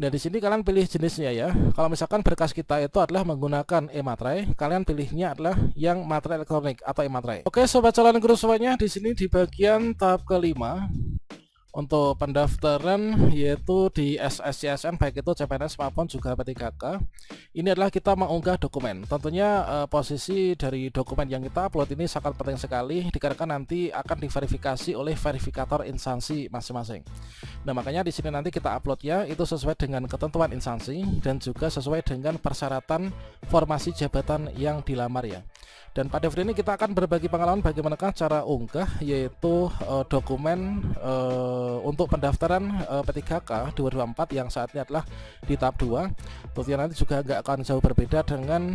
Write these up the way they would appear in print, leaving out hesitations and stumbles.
Nah, di sini kalian pilih jenisnya ya. Kalau misalkan berkas kita itu adalah menggunakan e-materai, kalian pilihnya adalah yang materai elektronik atau e-materai. Oke, sobat calon guru semuanya, di sini di bagian tahap kelima untuk pendaftaran yaitu di SSCSN baik itu CPNS maupun juga P3K. Ini adalah kita mengunggah dokumen. Tentunya posisi dari dokumen yang kita upload ini sangat penting sekali dikarenakan nanti akan diverifikasi oleh verifikator instansi masing-masing. Nah, makanya di sini nanti kita uploadnya itu sesuai dengan ketentuan instansi dan juga sesuai dengan persyaratan formasi jabatan yang dilamar ya. Dan pada video ini kita akan berbagi pengalaman bagaimana cara unggah yaitu dokumen untuk pendaftaran P3K 2024 yang saat ini adalah di tahap 2. Tentunya nanti juga nggak akan jauh berbeda dengan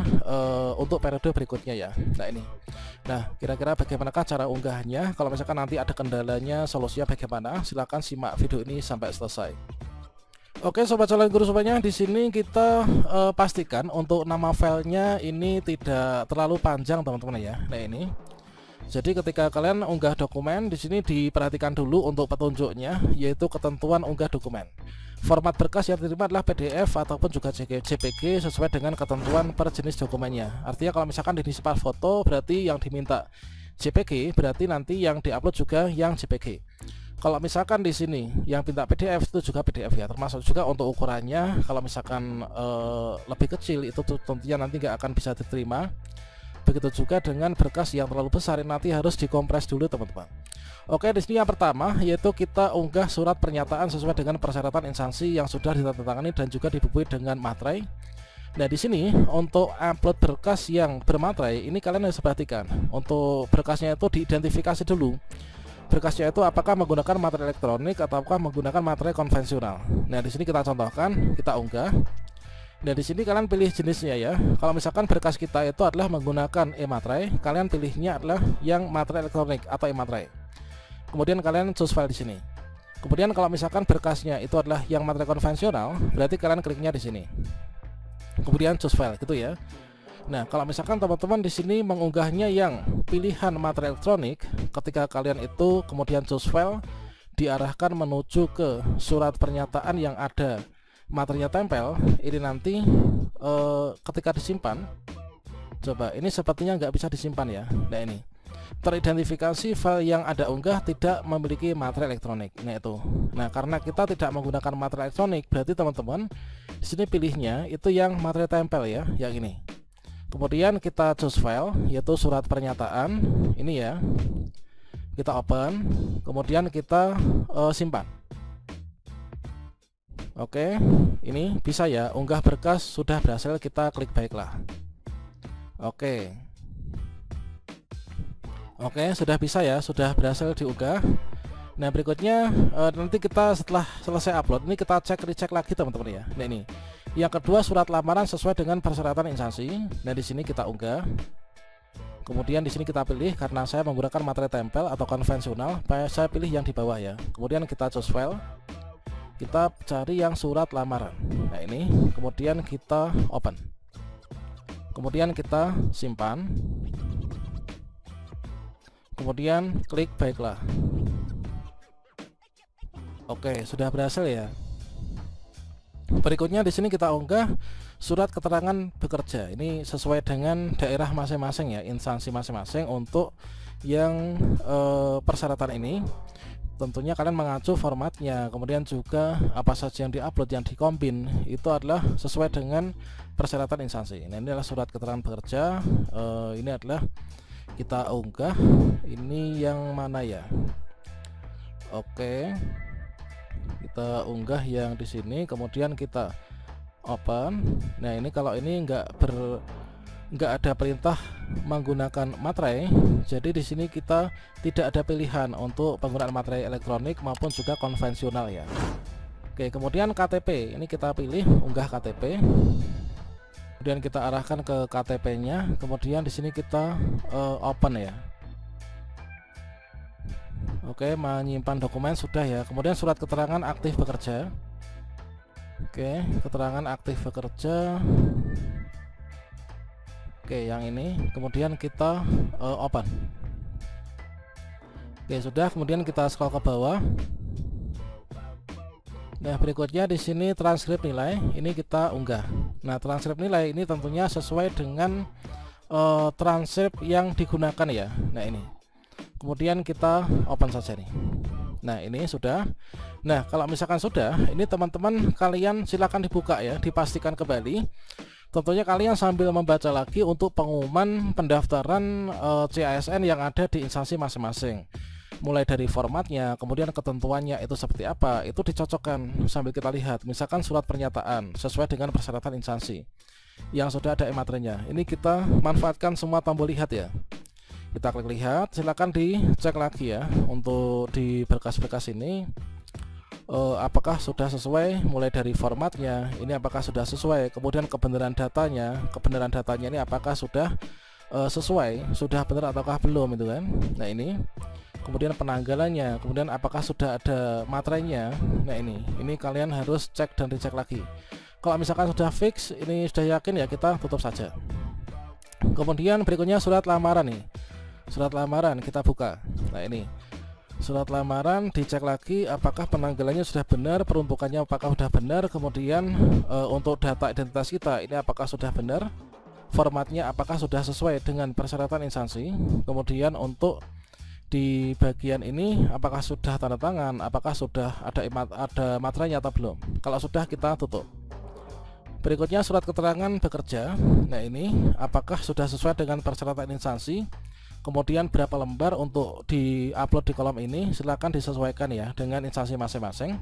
untuk periode berikutnya ya. Nah ini. Nah, kira-kira bagaimana cara unggahnya? Kalau misalkan nanti ada kendalanya, solusinya bagaimana? Silahkan simak video ini sampai selesai. Oke, sobat calon guru semuanya, di sini kita pastikan untuk nama filenya ini tidak terlalu panjang teman-teman ya. Nah ini. Jadi ketika kalian unggah dokumen, di sini diperhatikan dulu untuk petunjuknya, yaitu ketentuan unggah dokumen. Format berkas yang diterima adalah PDF ataupun juga JPG sesuai dengan ketentuan per jenis dokumennya. Artinya kalau misalkan jenis file foto berarti yang diminta JPG, berarti nanti yang diupload juga yang JPG. Kalau misalkan di sini yang minta PDF itu juga PDF ya, termasuk juga untuk ukurannya. Kalau misalkan lebih kecil itu tentunya nanti nggak akan bisa diterima. Begitu juga dengan berkas yang terlalu besar nanti harus dikompres dulu teman-teman. Oke, di sini yang pertama yaitu kita unggah surat pernyataan sesuai dengan persyaratan instansi yang sudah ditandatangani dan juga dibukui dengan materai. Nah, di sini untuk upload berkas yang bermaterai ini kalian harus perhatikan. Untuk berkasnya itu diidentifikasi dulu. Berkasnya itu apakah menggunakan materai elektronik ataukah menggunakan materai konvensional. Nah, di sini kita contohkan, kita unggah. Nah, di sini kalian pilih jenisnya ya. Kalau misalkan berkas kita itu adalah menggunakan e-materai, kalian pilihnya adalah yang materai elektronik atau e-materai. Kemudian kalian choose file di sini. Kemudian kalau misalkan berkasnya itu adalah yang materai konvensional, berarti kalian kliknya di sini. Kemudian choose file gitu ya. Nah, kalau misalkan teman-teman di sini mengunggahnya yang pilihan materai elektronik, ketika kalian itu kemudian choose file, diarahkan menuju ke surat pernyataan yang ada materinya tempel. Ini nanti ketika disimpan, coba ini sepertinya nggak bisa disimpan ya. Nah ini teridentifikasi file yang ada unggah tidak memiliki materai elektronik. Nah itu. Nah, karena kita tidak menggunakan materai elektronik, berarti teman-teman di sini pilihnya itu yang materai tempel ya, yang ini. Kemudian kita choose file yaitu surat pernyataan ini ya. Kita open, kemudian kita simpan. Oke, ini bisa ya, unggah berkas sudah berhasil, kita klik baiklah. Oke, sudah bisa ya, sudah berhasil diunggah. Nah, berikutnya nanti kita setelah selesai upload ini kita recheck lagi teman-teman ya. Nah ini yang kedua, surat lamaran sesuai dengan persyaratan instansi. Nah, di sini kita unggah. Kemudian di sini kita pilih, karena saya menggunakan materai tempel atau konvensional, saya pilih yang di bawah ya. Kemudian kita choose file. Kita cari yang surat lamaran. Nah, ini. Kemudian kita open. Kemudian kita simpan. Kemudian klik baiklah. Oke, sudah berhasil ya. Berikutnya di sini kita unggah surat keterangan bekerja. Ini sesuai dengan daerah masing-masing ya, instansi masing-masing untuk yang persyaratan ini. Tentunya kalian mengacu formatnya, kemudian juga apa saja yang diupload, yang dikombin itu adalah sesuai dengan persyaratan instansi. Nah, ini adalah surat keterangan bekerja. Ini adalah kita unggah. Ini yang mana ya? Oke. Kita unggah yang di sini, kemudian kita open. Nah, ini kalau ini nggak ada perintah menggunakan materai, jadi di sini kita tidak ada pilihan untuk penggunaan materai elektronik maupun juga konvensional ya. Oke, kemudian KTP, ini kita pilih unggah KTP. Kemudian kita arahkan ke KTP-nya, kemudian di sini kita open ya. Oke, menyimpan dokumen sudah ya. Kemudian surat keterangan aktif bekerja. Oke, keterangan aktif bekerja. Oke, yang ini. Kemudian kita open. Oke, sudah. Kemudian kita scroll ke bawah. Nah, berikutnya di sini transkrip nilai, ini kita unggah. Nah, transkrip nilai ini tentunya sesuai dengan transkrip yang digunakan ya. Nah, ini. Kemudian kita open saja nih. Nah, ini sudah. Nah, kalau misalkan sudah, ini teman-teman kalian silakan dibuka ya, dipastikan kembali. Tentunya kalian sambil membaca lagi untuk pengumuman pendaftaran CASN yang ada di instansi masing-masing. Mulai dari formatnya, kemudian ketentuannya itu seperti apa, itu dicocokkan sambil kita lihat. Misalkan surat pernyataan sesuai dengan persyaratan instansi yang sudah ada e-matrenya. Ini kita manfaatkan semua tombol lihat ya. Kita klik lihat, silakan dicek lagi ya untuk di berkas-berkas ini apakah sudah sesuai, mulai dari formatnya ini apakah sudah sesuai, kemudian kebenaran datanya ini apakah sudah sesuai, sudah benar ataukah belum itu kan. Nah, ini kemudian penanggalannya, kemudian apakah sudah ada materainya. Nah, ini kalian harus cek dan dicek lagi. Kalau misalkan sudah fix, ini sudah yakin ya, kita tutup saja. Kemudian berikutnya surat lamaran nih. Surat lamaran kita buka. Nah, ini surat lamaran dicek lagi apakah penanggalannya sudah benar, peruntukannya apakah sudah benar, kemudian untuk data identitas kita ini apakah sudah benar, formatnya apakah sudah sesuai dengan persyaratan instansi, kemudian untuk di bagian ini apakah sudah tanda tangan, apakah sudah ada materainya atau belum. Kalau sudah, kita tutup. Berikutnya surat keterangan bekerja. Nah, ini apakah sudah sesuai dengan persyaratan instansi, kemudian berapa lembar untuk di-upload di kolom ini, silakan disesuaikan ya dengan instansi masing-masing.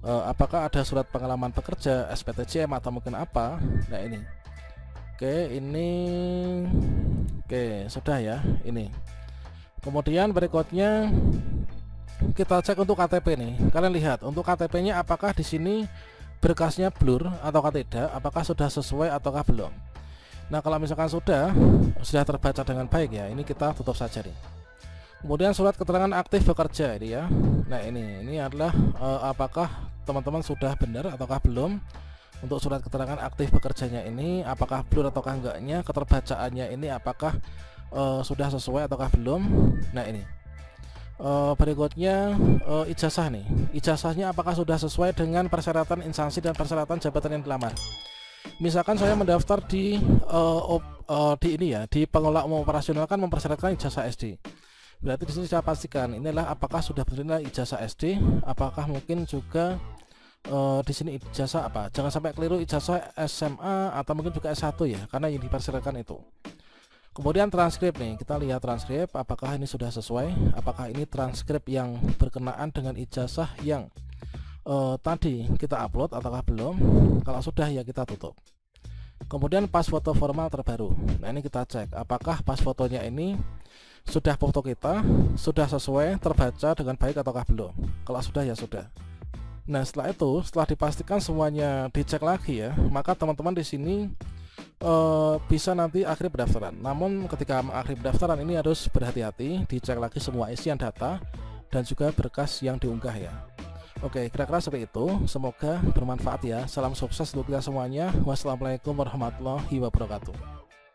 Apakah ada surat pengalaman pekerja, SPTJM atau mungkin apa. Nah, ini oke, sudah ya ini. Kemudian berikutnya kita cek untuk KTP nih. Kalian lihat untuk KTP-nya apakah di sini berkasnya blur ataukah tidak, apakah sudah sesuai ataukah belum. Nah, kalau misalkan sudah terbaca dengan baik ya, ini kita tutup saja nih. Kemudian surat keterangan aktif bekerja ini ya. Nah, ini adalah apakah teman-teman sudah benar ataukah belum. Untuk surat keterangan aktif bekerjanya ini apakah blur ataukah enggaknya, keterbacaannya ini apakah sudah sesuai ataukah belum. Nah, ini berikutnya ijazah nih. Ijazahnya apakah sudah sesuai dengan persyaratan instansi dan persyaratan jabatan yang dilamar. Misalkan saya mendaftar di ini ya, di pengelola umum operasional kan mempersyaratkan ijazah SD. Berarti di sini saya pastikan inilah apakah sudah benar ijazah SD, apakah mungkin juga di sini ijazah apa. Jangan sampai keliru ijazah SMA atau mungkin juga S1 ya, karena yang dipersyaratkan itu. Kemudian transkrip nih, kita lihat transkrip apakah ini sudah sesuai, apakah ini transkrip yang berkenaan dengan ijazah yang tadi kita upload ataukah belum. Kalau sudah ya kita tutup. Kemudian pas foto formal terbaru. Nah, ini kita cek apakah pas fotonya ini sudah foto kita sudah sesuai, terbaca dengan baik ataukah belum. Kalau sudah ya sudah. Nah, setelah itu, setelah dipastikan semuanya dicek lagi ya, maka teman-teman di sini bisa nanti akhiri pendaftaran. Namun ketika mengakhiri pendaftaran ini harus berhati-hati, dicek lagi semua isian data dan juga berkas yang diunggah ya. Oke, kira-kira seperti itu. Semoga bermanfaat ya. Salam sukses untuk kita semuanya. Wassalamualaikum warahmatullahi wabarakatuh.